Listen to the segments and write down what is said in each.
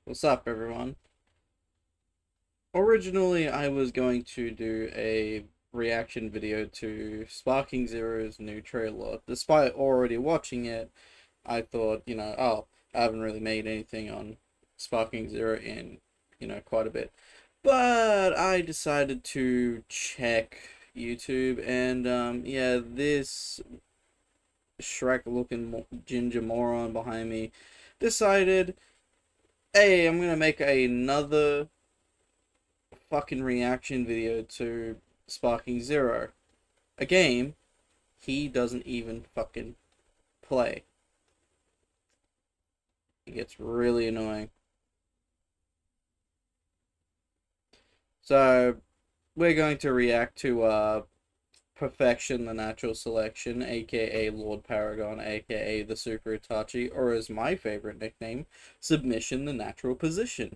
What's up, everyone? Originally, I was going to do a reaction video to Sparking Zero's new trailer. Despite already watching it, I thought, I haven't really made anything on Sparking Zero in, quite a bit. But I decided to check YouTube, and, yeah, this Shrek-looking ginger moron behind me decided, hey, I'm gonna make another fucking reaction video to Sparking Zero, a game he doesn't even fucking play. It gets really annoying. So, we're going to react to Perfection the Natural Selection, aka Lord Paragon, aka the Super Itachi, or as my favorite nickname, Submission the Natural Position.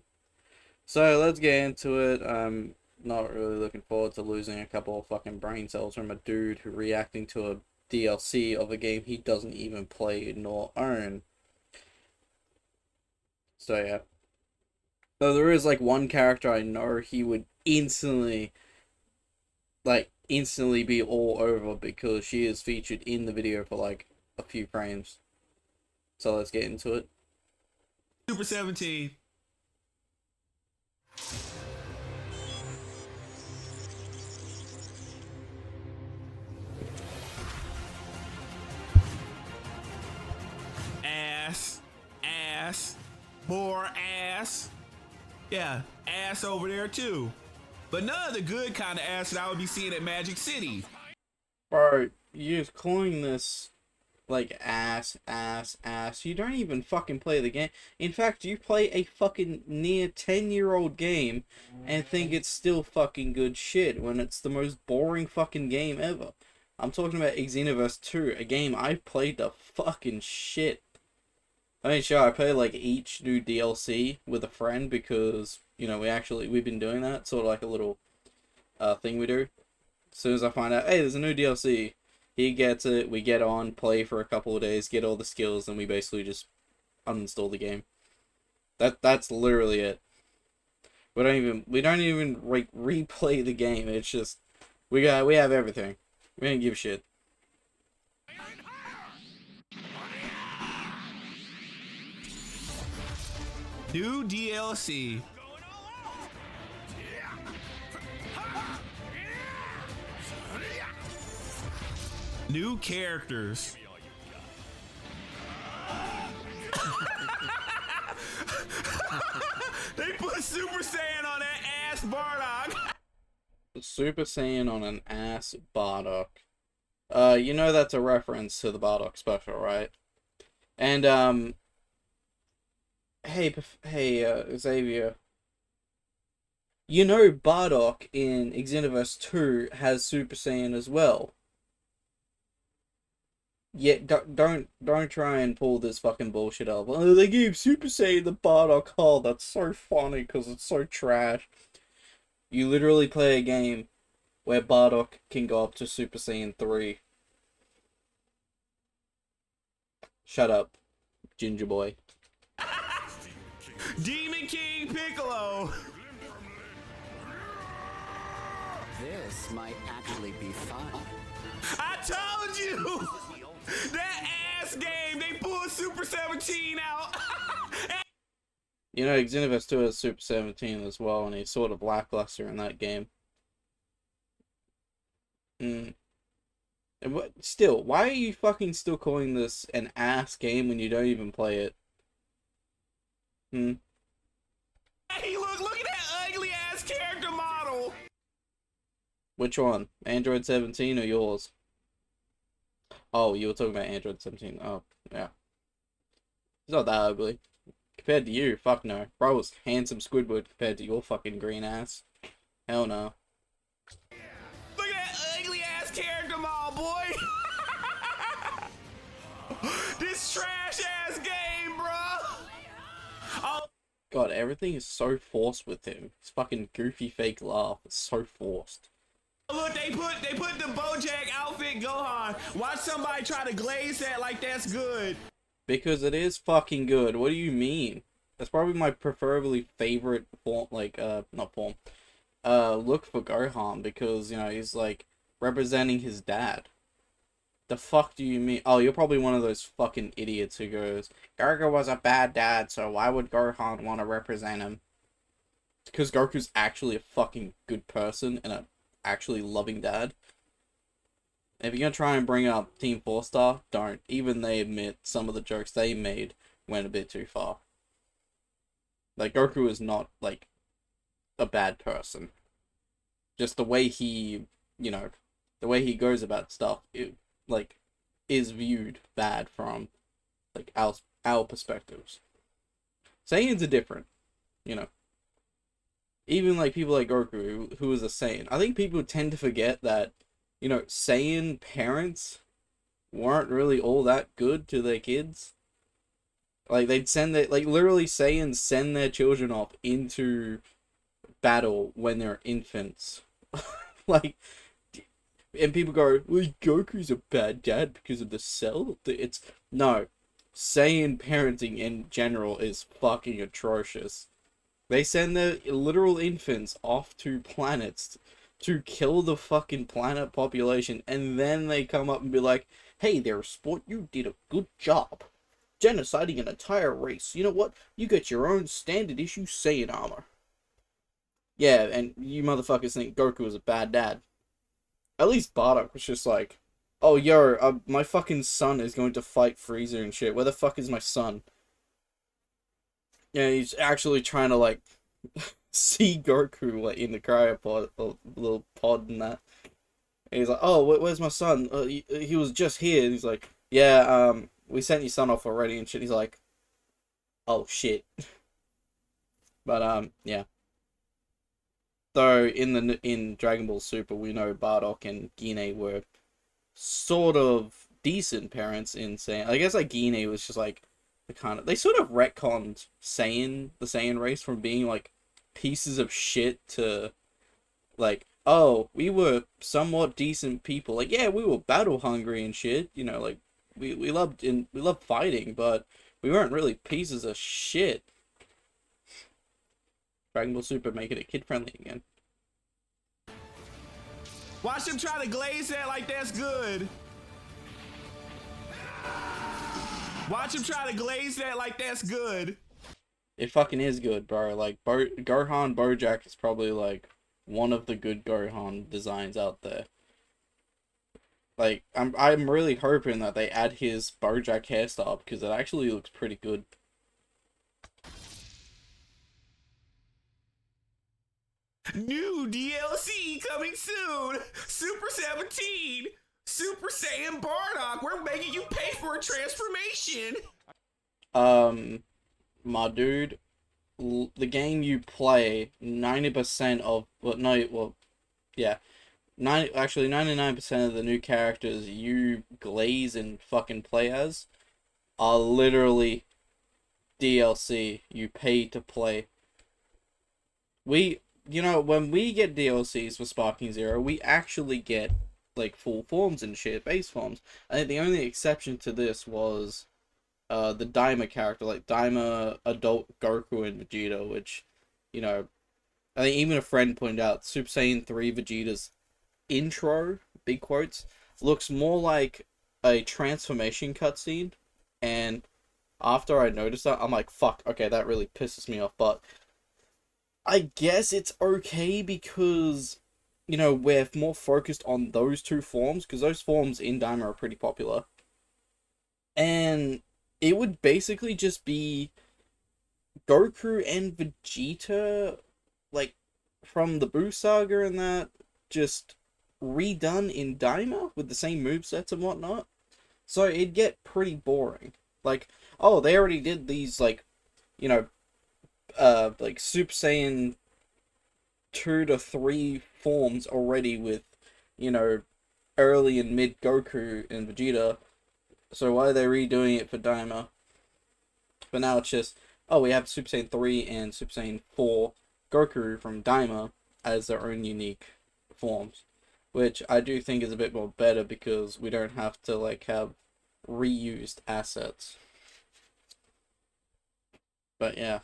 So let's get into it. I'm not really looking forward to losing a couple of fucking brain cells from a dude who reacting to a DLC of a game he doesn't even play nor own. So yeah. Though there is like one character I know he would instantly be all over because she is featured in the video for like a few frames. So let's get into it. Super 17. Ass, ass, more ass. Yeah, ass over there too. But none of the good kind of ass that I would be seeing at Magic City. Bro, you're calling this like ass. You don't even fucking play the game. In fact, you play a fucking near 10-year-old game and think it's still fucking good shit when it's the most boring fucking game ever. I'm talking about Xenoverse 2, a game I've played the fucking shit. I mean, sure, I play like each new DLC with a friend because, we've been doing that, sort of like a little thing we do. As soon as I find out, hey, there's a new DLC, he gets it, we get on, play for a couple of days, get all the skills, and we basically just uninstall the game. That's literally it. We don't even like replay the game. It's just we have everything. We don't give a shit. New DLC. New characters. They put Super Saiyan on that ass Bardock. Super Saiyan on an ass Bardock. You know that's a reference to the Bardock special, right? And hey, Xavier. You know Bardock in Xenoverse 2 has Super Saiyan as well. Yet don't try and pull this fucking bullshit up. Oh, they gave Super Saiyan the Bardock. Oh, that's so funny because it's so trash. You literally play a game where Bardock can go up to Super Saiyan 3. Shut up, Ginger Boy. Demon King Piccolo. This might actually be fun. I told you! That ass game, they pulled Super 17 out. You know, Xenoverse 2 has Super 17 as well, and he's sort of lackluster in that game. And still, why are you fucking still calling this an ass game when you don't even play it? Hey, look at that ugly ass character model. Which one? Android 17 or yours? Oh, you were talking about Android 17. Oh, yeah. He's not that ugly. Compared to you, fuck no. Bro was handsome Squidward compared to your fucking green ass. Hell no. Look at that ugly ass character model, boy. This trash ass game, bro. Oh. God, everything is so forced with him. His fucking goofy fake laugh is so forced. Look, they put the BoJack outfit Gohan. Watch somebody try to glaze that like that's good. Because it is fucking good. What do you mean? That's probably my preferably favorite form, like, not form, look for Gohan, because, you know, he's, like, representing his dad. The fuck do you mean? Oh, you're probably one of those fucking idiots who goes, Goku was a bad dad, so why would Gohan want to represent him? Because Goku's actually a fucking good person and a actually loving dad. If you're gonna try and bring up Team 4 Star, don't. Even they admit some of the jokes they made went a bit too far. Like, Goku is not, like, a bad person. Just the way he, you know, the way he goes about stuff, it, like, is viewed bad from, like, our perspectives. Saiyans are different, you know. Even, like, people like Goku, who is a Saiyan. I think people tend to forget that, you know, Saiyan parents weren't really all that good to their kids. Like, they'd send their, like, literally Saiyans send their children off into battle when they're infants. Like, and people go, well, Goku's a bad dad because of the cell. It's, no. Saiyan parenting in general is fucking atrocious. They send their literal infants off to planets to kill the fucking planet population, and then they come up and be like, hey there, sport, you did a good job genociding an entire race. You know what? You get your own standard issue Saiyan armor. Yeah, and you motherfuckers think Goku was a bad dad. At least Bardock was just like, oh, yo, my fucking son is going to fight Frieza and shit. Where the fuck is my son? Yeah, he's actually trying to, like, see Goku, like, in the cryopod, or little pod and that. And he's like, oh, where's my son? He was just here. And he's like, yeah, we sent your son off already and shit. He's like, oh, shit. But, yeah. Though, in Dragon Ball Super, we know Bardock and Gine were sort of decent parents in Saiyan. I guess, like, Gine was just, like, the kind of... They sort of retconned the Saiyan race from being, like, pieces of shit to, like, oh, we were somewhat decent people. Like, yeah, we were battle hungry and shit. You know, like, we loved fighting, but we weren't really pieces of shit. Dragon Ball Super making it kid friendly again. Watch him try to glaze that like that's good. Watch him try to glaze that like that's good. It fucking is good, bro. Like, Gohan Bojack is probably, like, one of the good Gohan designs out there. Like, I'm really hoping that they add his Bojack hairstyle, because it actually looks pretty good. New DLC coming soon! Super 17! Super Saiyan Bardock! We're making you pay for a transformation! My dude, the game you play, 90% of, yeah, 99% of the new characters you glaze and fucking play as are literally DLC you pay to play. You know, when we get DLCs for Sparking Zero, we actually get, like, full forms and shit, base forms. I think the only exception to this was the Daima character, like Daima Adult Goku and Vegeta, which, you know, I think even a friend pointed out, Super Saiyan 3 Vegeta's intro, big quotes, looks more like a transformation cutscene, and after I noticed that, I'm like, fuck, okay, that really pisses me off, but I guess it's okay because, you know, we're more focused on those two forms, because those forms in Daima are pretty popular. And it would basically just be Goku and Vegeta, like, from the Buu Saga and that, just redone in Daima with the same movesets and whatnot. So it'd get pretty boring. Like, oh, they already did these, like, you know, like Super Saiyan 2 to 3 forms already with, you know, early and mid Goku and Vegeta. So why are they redoing it for Daima? But now it's just, oh, we have Super Saiyan 3 and Super Saiyan 4 Goku from Daima as their own unique forms. Which I do think is a bit more better because we don't have to, like, have reused assets. But yeah.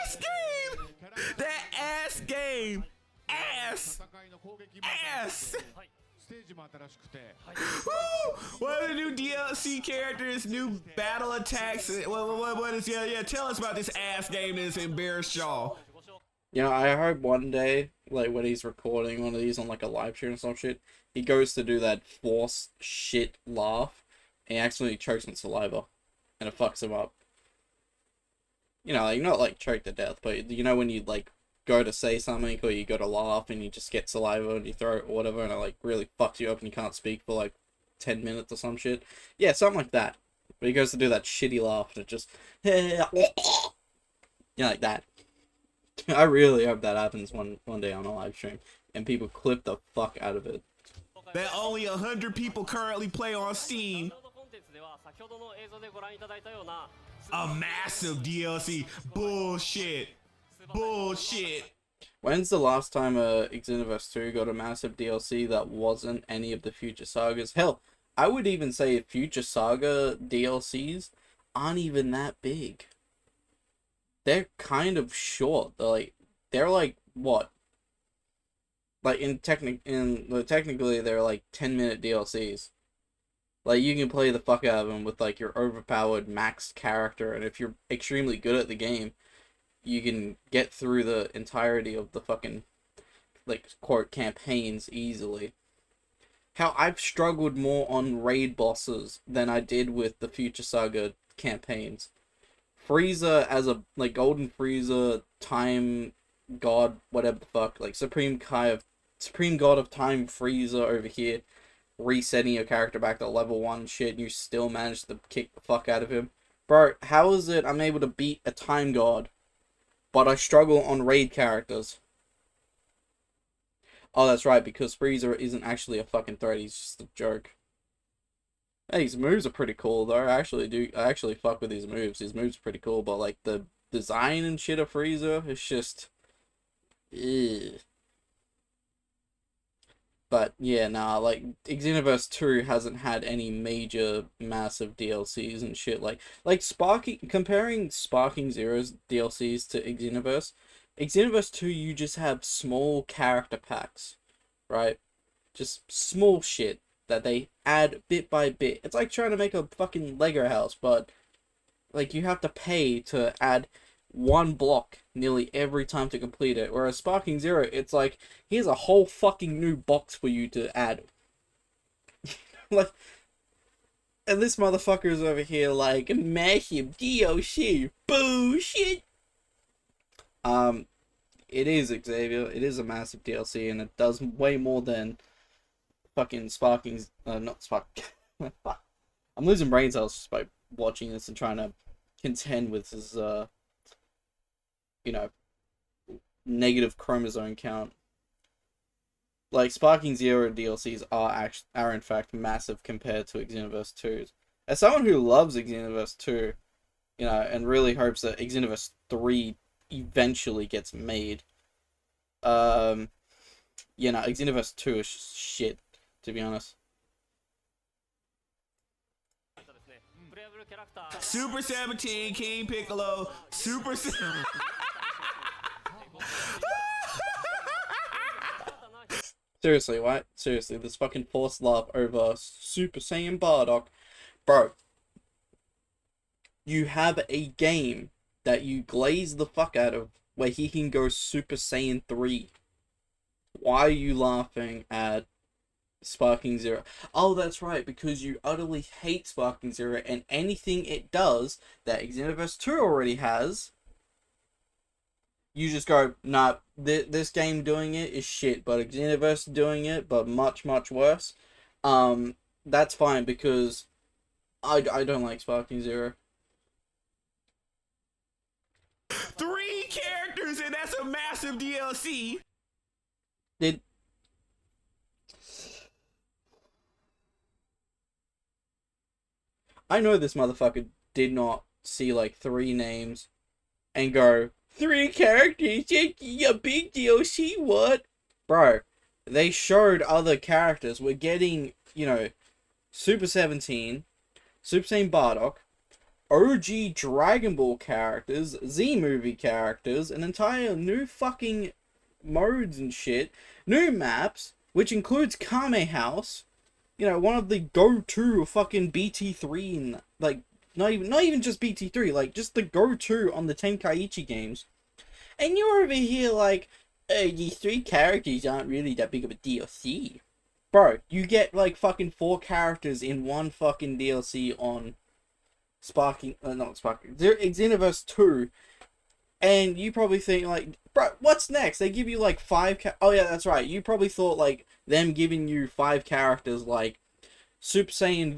Ass game! That ass game! Ass! Ass! Woo! What are the new DLC characters, new battle attacks? What is, yeah, tell us about this ass game that's embarrassed y'all. You know, I hope one day, like when he's recording one of these on like a live stream or some shit, he goes to do that forced shit laugh, and he accidentally chokes on saliva, and it fucks him up. You know, like not like choke to death, but you know when you like go to say something or you go to laugh and you just get saliva in your throat or whatever, and it like really fucks you up and you can't speak for like 10 minutes or some shit. Yeah, something like that. But he goes to do that shitty laugh and it just, you know, like that. I really hope that happens one day on a live stream and people clip the fuck out of it. That only 100 people currently play on Steam. A massive DLC. Bullshit. Bullshit. When's the last time Xenoverse 2 got a massive DLC that wasn't any of the Future Sagas? Hell, I would even say Future Saga DLCs aren't even that big. They're kind of short. They're like what? Like technically they're like 10-minute DLCs. Like you can play the fuck out of them with like your overpowered maxed character, and if you're extremely good at the game, you can get through the entirety of the fucking, like, quote, campaigns easily. How I've struggled more on raid bosses than I did with the Future Saga campaigns. Frieza as a, like, Golden Frieza, Time God, whatever the fuck, like, Supreme God of Time Frieza over here, resetting your character back to level 1 shit, and you still manage to kick the fuck out of him. Bro, how is it I'm able to beat a Time God, but I struggle on raid characters? Oh, that's right, because Frieza isn't actually a fucking threat, he's just a joke. Hey, his moves are pretty cool, though. I actually fuck with his moves. His moves are pretty cool, but, like, the design and shit of Frieza is just... Ugh. But, yeah, nah, like, Xenoverse 2 hasn't had any major, massive DLCs and shit. Like comparing Sparking Zero's DLCs to Xenoverse 2, you just have small character packs, right? Just small shit that they add bit by bit. It's like trying to make a fucking Lego house, but, like, you have to pay to add one block nearly every time to complete it. Whereas Sparking Zero, it's like, here's a whole fucking new box for you to add. Like, and this motherfucker is over here like, massive DLC, bullshit. It is, Xavier, it is a massive DLC, and it does way more than fucking Sparking's, not Spark, fuck. I'm losing brain cells just by watching this and trying to contend with his, you know, negative chromosome count. Like, Sparking Zero DLCs are in fact massive compared to Xenoverse 2's. As someone who loves Xenoverse 2, you know, and really hopes that Xenoverse 3 eventually gets made, you know, Xenoverse 2 is just shit, to be honest. Super 17, King Piccolo, Super Seriously, what? Seriously, this fucking forced laugh over Super Saiyan Bardock. Bro, you have a game that you glaze the fuck out of where he can go Super Saiyan 3. Why are you laughing at Sparking Zero? Oh, that's right, because you utterly hate Sparking Zero, and anything it does that Xenoverse 2 already has, you just go, nah, this game doing it is shit, but Xenoverse doing it, but much, much worse. That's fine, because I don't like Sparking Zero. 3 characters, and that's a massive DLC. I know this motherfucker did not see like 3 names and go, 3 characters, a big DLC, what? Bro, they showed other characters. We're getting, you know, Super 17, Super Saiyan Bardock, OG Dragon Ball characters, Z movie characters, an entire new fucking modes and shit, new maps, which includes Kame House, you know, one of the go-to fucking BT3 and like not even just BT3, like just the go-to on the Tenkaichi games. And you're over here like, these three characters aren't really that big of a DLC. Bro, you get like fucking 4 characters in one fucking DLC on not Sparking, Xenoverse 2, and you probably think like, bro, what's next? They give you like 5 oh yeah, that's right, you probably thought like them giving you 5 characters like Super Saiyan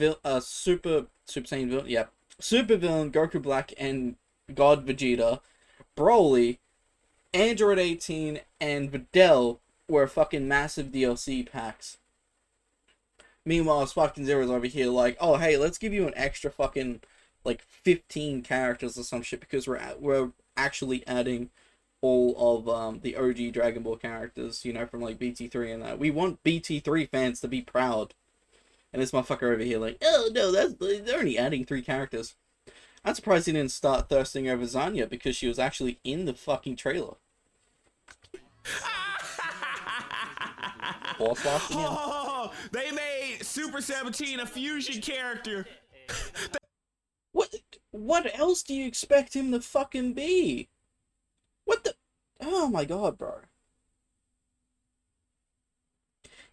Super Villain Goku Black and God Vegeta, Broly, Android 18, and Videl were fucking massive DLC packs. Meanwhile, Sparking Zero's over here like, oh hey, let's give you an extra fucking like 15 characters or some shit because we're actually adding all of the OG Dragon Ball characters, you know, from like BT3 and that. We want BT3 fans to be proud. And this motherfucker over here like, oh no, they're only adding 3 characters. I'm surprised he didn't start thirsting over Zanya because she was actually in the fucking trailer. Boss lost again. Oh, they made Super 17 a fusion character. What else do you expect him to fucking be? What the? Oh my god, bro.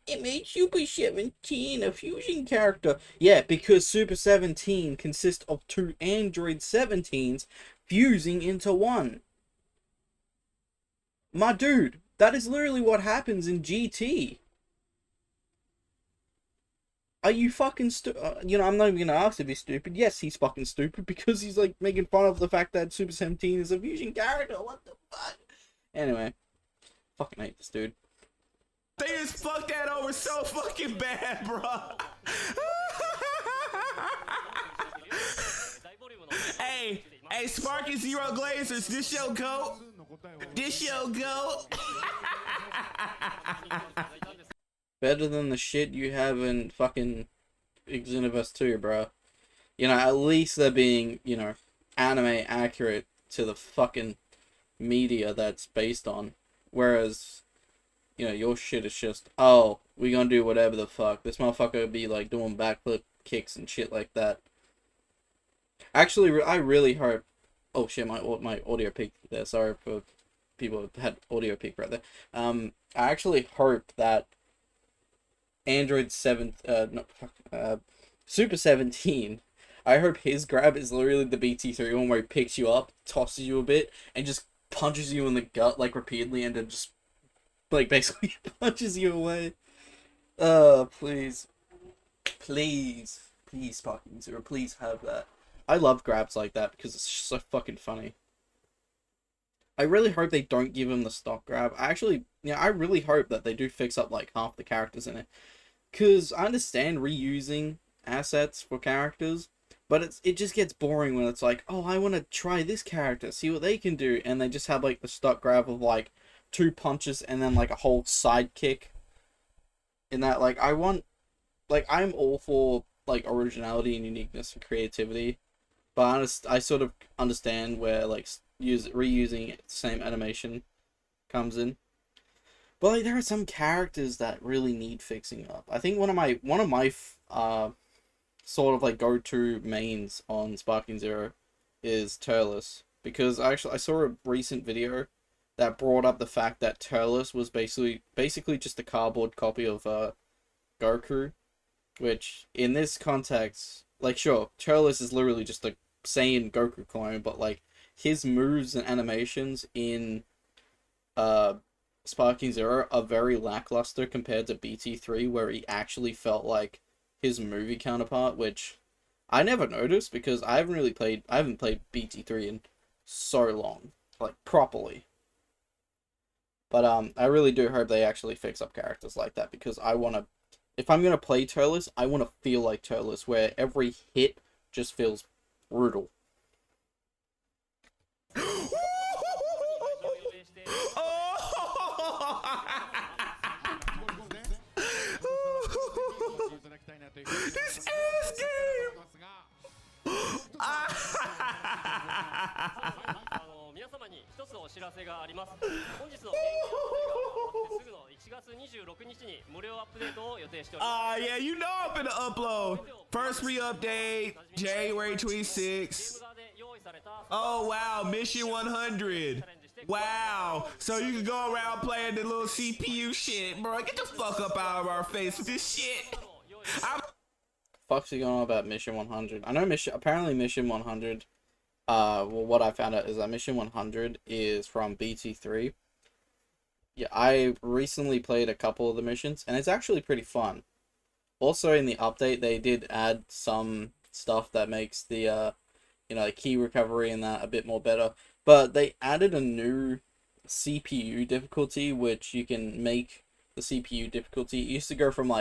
It made Super 17 a fusion character. Yeah, because Super 17 consists of 2 Android 17s fusing into one. My dude, that is literally what happens in GT. Are you fucking you know, I'm not even gonna ask if he's stupid. Yes, he's fucking stupid because he's like making fun of the fact that Super 17 is a fusion character. What the fuck? Anyway, fucking hate this dude. They just fucked that over so fucking bad, bro. hey, Sparky Zero Glazers, this your goat? This your goat? Better than the shit you have in fucking Xenoverse 2, bro. You know, at least they're being, you know, anime accurate to the fucking media that's based on. Whereas, you know, your shit is just, oh, we gonna do whatever the fuck. This motherfucker would be like doing backflip kicks and shit like that. Actually, I really hope. Oh shit, my audio peaked there. Sorry for people who had audio peak right there. I actually hope that Android 7, Super 17. I hope his grab is literally the BT3 one where he picks you up, tosses you a bit, and just punches you in the gut like repeatedly, and then just like basically punches you away. Please, Sparking Zero, please have that. I love grabs like that because it's just so fucking funny. I really hope they don't give him the stock grab. I really hope that they do fix up like half the characters in it. Because I understand reusing assets for characters, but it just gets boring when it's like, oh, I want to try this character, see what they can do, and they just have like the stock grab of like 2 punches and then like a whole sidekick. In that, like, I'm all for like originality and uniqueness and creativity, but I sort of understand where like reusing the same animation comes in. But like, there are some characters that really need fixing up. I think one of my sort of like go-to mains on Sparking Zero is Turles, because I saw a recent video that brought up the fact that Turles was basically just a cardboard copy of Goku, which in this context, like, sure, Turles is literally just a Saiyan Goku clone, but like his moves and animations in Sparking Zero are very lackluster compared to BT3, where he actually felt like his movie counterpart, which I never noticed because I haven't played BT3 in so long, like properly. But I really do hope they actually fix up characters like that, because if I'm gonna play Turles, I want to feel like Turles, where every hit just feels brutal. This あります。本日のメインキャンペーンが終わってすぐの1月26日に無料アップデートを予定しております。Yeah, you know I'm finna upload. First free update, January 26th. ゲーム側で用意された Oh, wow, Mission 100. Wow, so you can go around playing the little CPU shit, bro. Get the fuck up out of our face with this shit. Fuck's he going on about Mission 100? I know apparently Mission 100, well, what I found out is that Mission 100 is from BT3. Yeah, I recently played a couple of the missions, and it's actually pretty fun. Also, in the update, they did add some stuff that makes the, key recovery and that a bit more better. But they added a new CPU difficulty, which you can make the CPU difficulty. It used to go from,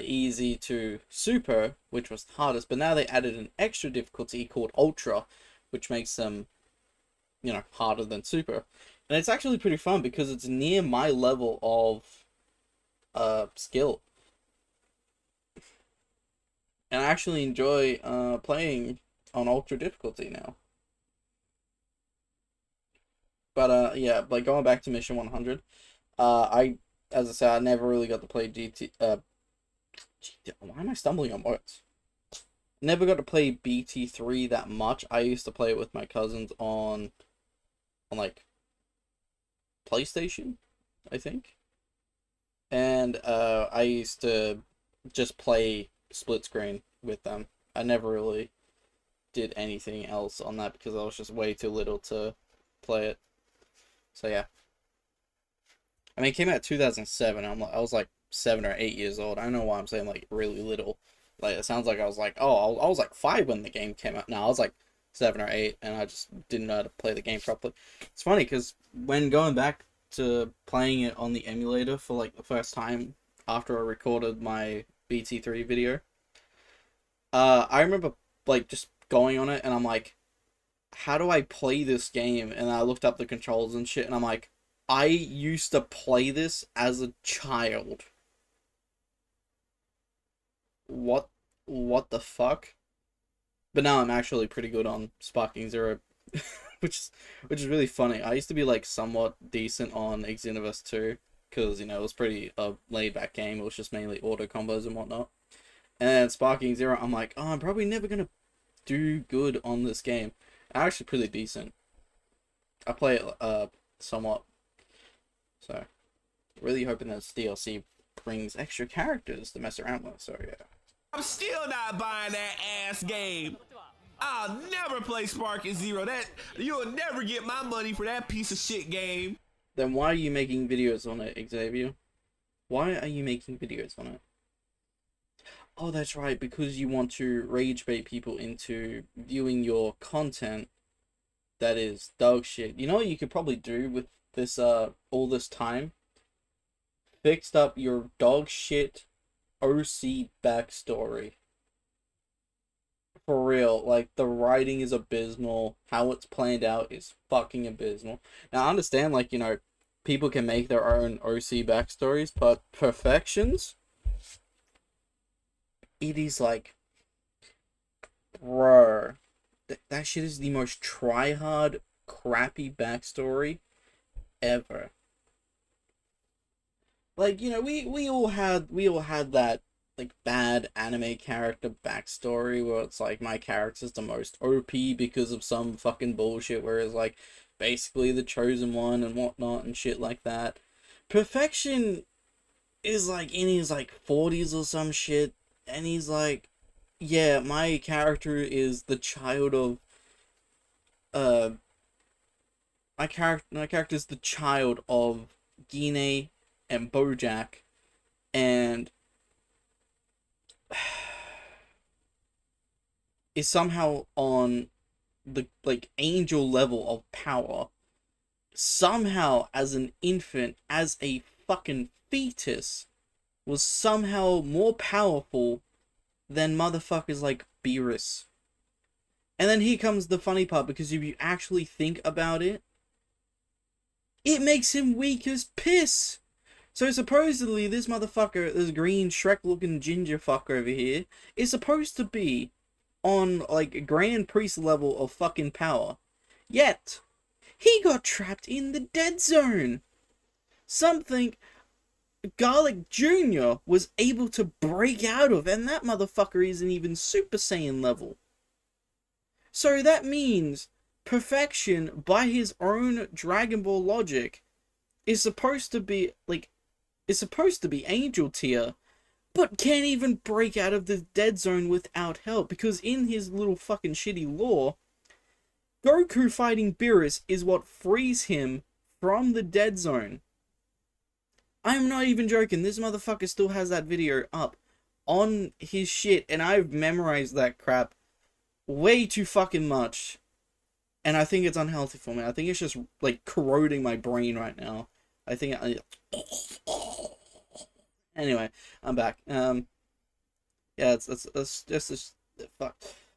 easy to super, which was the hardest, but now they added an extra difficulty called ultra, which makes them, harder than super. And it's actually pretty fun because it's near my level of skill. And I actually enjoy playing on ultra difficulty now. But yeah, going back to Mission 100, as I said, I never really got to play why am I stumbling on words? Never got to play BT3 that much. I used to play it with my cousins on PlayStation, I think. And I used to just play split screen with them. I never really did anything else on that because I was just way too little to play it. So yeah. I mean, it came out in 2007. I was 7 or 8 years old. I don't know why I'm saying really little. It sounds like I was I was 5 when the game came out. No, I was 7 or 8, and I just didn't know how to play the game properly. It's funny because when going back to playing it on the emulator for the first time after I recorded my BT3 video, I remember just going on it, and I'm how do I play this game? And I looked up the controls and shit, and I'm I used to play this as a child. What the fuck? But now I'm actually pretty good on Sparking Zero, which is really funny. I used to be somewhat decent on Xenoverse 2 because it was pretty laid back game. It was just mainly auto combos and whatnot. And Sparking Zero, I'm oh, I'm probably never gonna do good on this game. I'm actually pretty decent. I play it somewhat. So, really hoping that DLC brings extra characters to mess around with. So yeah. I'm still not buying that ass game. I'll never play Sparking Zero. You'll never get my money for that piece of shit game. Then why are you making videos on it, Xavier? Why are you making videos on it? Oh, that's right, because you want to rage bait people into viewing your content that is dog shit. You know what you could probably do with this all this time? Fixed up your dog shit OC backstory. For real, the writing is abysmal. How it's planned out is fucking abysmal. Now I understand, people can make their own OC backstories, but Perfections, it is bro, that shit is the most try-hard, crappy backstory ever. We all had that bad anime character backstory where it's my character's the most OP because of some fucking bullshit, whereas basically the chosen one and whatnot and shit like that. Perfection is in his 40s or some shit, and he's yeah, my character is the child of my character is the child of Gine and Bojack, and is somehow on the angel level of power. Somehow, as an infant, as a fucking fetus, was somehow more powerful than motherfuckers like Beerus. And then here comes the funny part, because if you actually think about it, it makes him weak as piss. So supposedly this motherfucker, this green Shrek-looking ginger fucker over here, is supposed to be on Grand Priest level of fucking power. Yet, He got trapped in the dead zone. Something Garlic Jr. was able to break out of, and that motherfucker isn't even Super Saiyan level. So that means perfection by his own Dragon Ball logic is supposed to be angel tier, but can't even break out of the dead zone without help, because in his little fucking shitty lore, Goku fighting Beerus is what frees him from the dead zone. I'm not even joking, this motherfucker still has that video up on his shit, and I've memorized that crap way too fucking much. And I think it's unhealthy for me. I think it's just, like, corroding my brain right now. Anyway, I'm back. Yeah, let's just fuck.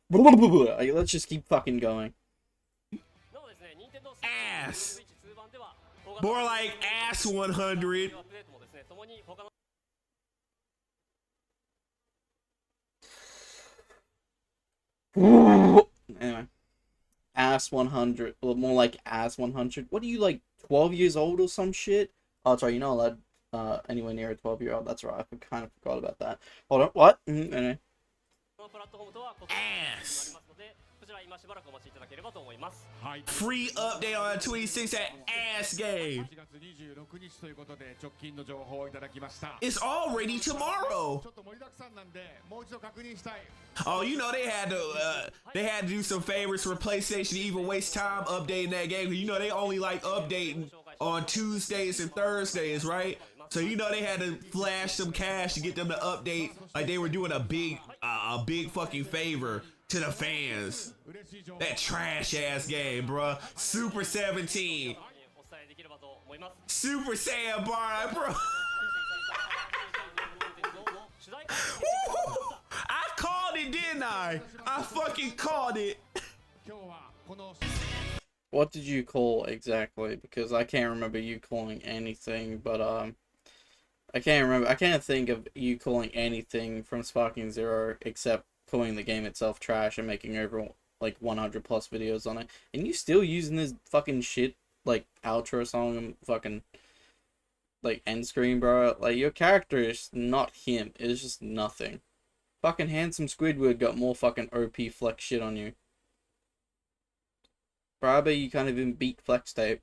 Let's just keep fucking going. Ass. More like ass 100. Anyway, ass 100, or more like ass 100. What are you, like 12 years old or some shit? Oh, sorry, you're not allowed anywhere near a 12-year-old. That's right, I kind of forgot about that. Hold on, what? Anyway. Ass. Free update on 26 at Ass Game. It's already tomorrow. Oh, you know they had to do some favors for PlayStation to even waste time updating that game. You know they only like updating on Tuesdays and Thursdays, right? So you know they had to flash some cash to get them to update, like they were doing a big fucking favor to the fans. That trash ass game, bruh. Super 17. Super Saiyan bar, bro. I called it, didn't I? I fucking called it. What did you call exactly? Because I can't remember you calling anything, but I can't remember. I can't think of you calling anything from Sparking Zero except calling the game itself trash and making over like 100 plus videos on it. And you still using this fucking shit like outro song and fucking like end screen, bro. Like your character is not him. It's just nothing. Fucking Handsome Squidward got more fucking OP flex shit on you. Bro, I bet you can't even beat Flex Tape.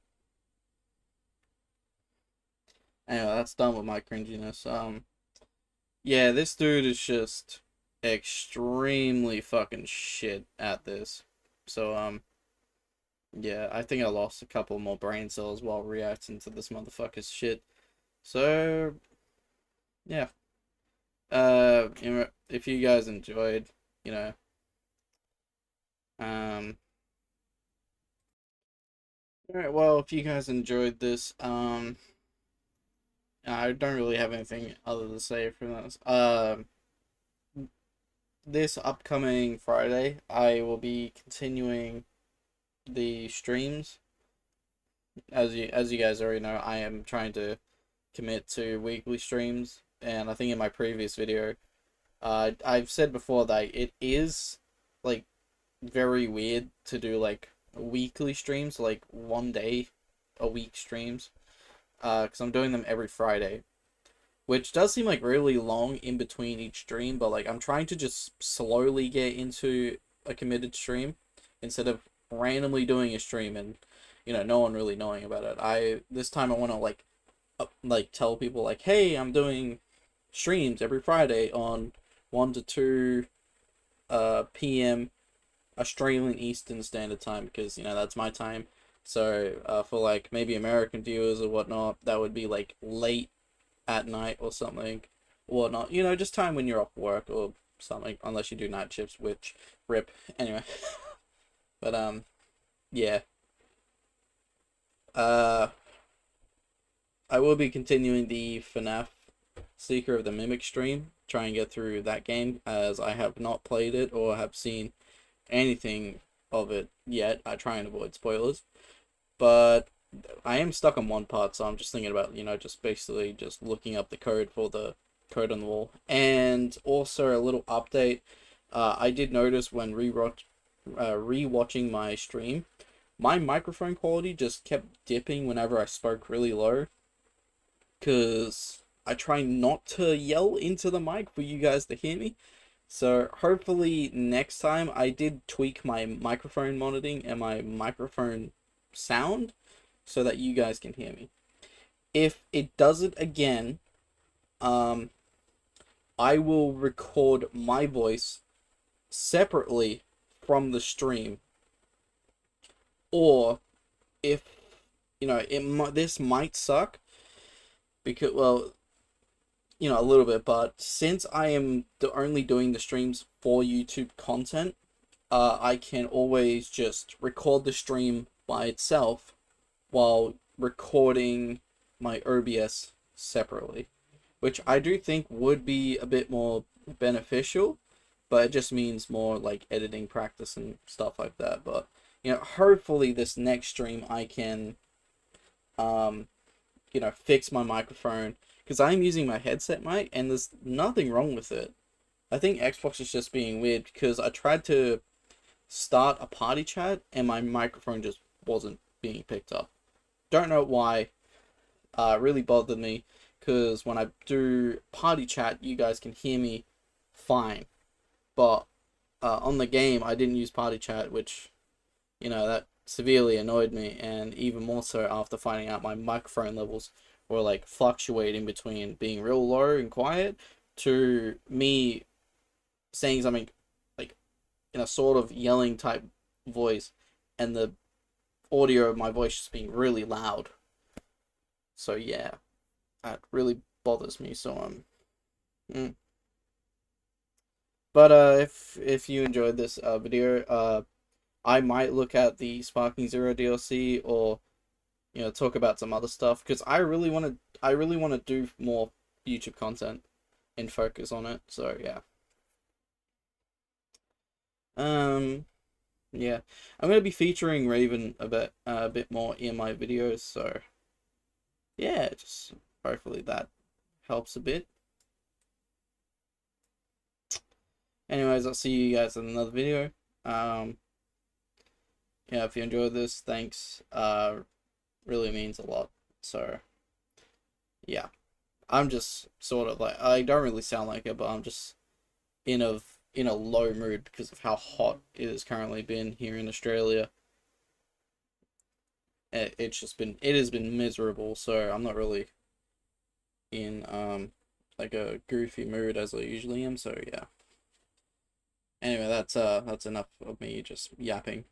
Anyway, that's done with my cringiness. Yeah, this dude is just extremely fucking shit at this. So, yeah, I think I lost a couple more brain cells while reacting to this motherfucker's shit. So, yeah. If you guys enjoyed, you know, alright, well, if you guys enjoyed this, I don't really have anything other to say from this. This upcoming Friday, I will be continuing the streams. As you guys already know, I am trying to commit to weekly streams, and I think in my previous video, I've said before that it is like very weird to do like weekly streams, like 1 day a week streams, because I'm doing them every Friday, which does seem like really long in between each stream, but like I'm trying to just slowly get into a committed stream instead of randomly doing a stream and, you know, no one really knowing about it. This time I want to like tell people like, hey, I'm doing streams every Friday on 1 to 2 p.m. Australian Eastern Standard Time, because, you know, that's my time. So for like maybe American viewers or whatnot, that would be like late at night or something, or whatnot. You know, just time when you're off work or something, unless you do night shifts, which rip. Anyway, but yeah. I will be continuing the FNAF Seeker of the Mimic stream, try and get through that game, as I have not played it or have seen anything of it yet. I try and avoid spoilers, but I am stuck on one part, so I'm just thinking about, you know, just basically just looking up the code for the code on the wall. And also a little update, I did notice when rewatching my stream, my microphone quality just kept dipping whenever I spoke really low. Because I try not to yell into the mic for you guys to hear me. So hopefully next time I did tweak my microphone monitoring and my microphone sound so that you guys can hear me. If it does it again, I will record my voice separately from the stream. Or if, you know, this might suck because, well, you know, a little bit, but since I am only doing the streams for YouTube content, I can always just record the stream by itself while recording my OBS separately, which I do think would be a bit more beneficial, but it just means more like editing practice and stuff like that. But, you know, hopefully this next stream I can, you know, fix my microphone, because I'm using my headset mic and there's nothing wrong with it. I think Xbox is just being weird because I tried to start a party chat and my microphone just wasn't being picked up. Don't know why. Really bothered me because when I do party chat, you guys can hear me fine. But on the game, I didn't use party chat, which, you know, that severely annoyed me, and even more so after finding out my microphone levels were like fluctuating between being real low and quiet to me saying something like in a sort of yelling type voice and the audio of my voice just being really loud. So yeah, that really bothers me. So but if you enjoyed this video, I might look at the Sparking Zero DLC, or, you know, talk about some other stuff, because I really want to do more YouTube content and focus on it. So yeah. Yeah, I'm gonna be featuring Raven a bit more in my videos. So yeah, just hopefully that helps a bit. Anyways, I'll see you guys in another video. Yeah, if you enjoyed this, thanks. Really means a lot. So yeah, I'm just sort of like, I don't really sound like it, but I'm just in a low mood because of how hot it has currently been here in Australia. It has been miserable, so I'm not really in like a goofy mood as I usually am. So yeah. Anyway, that's enough of me just yapping.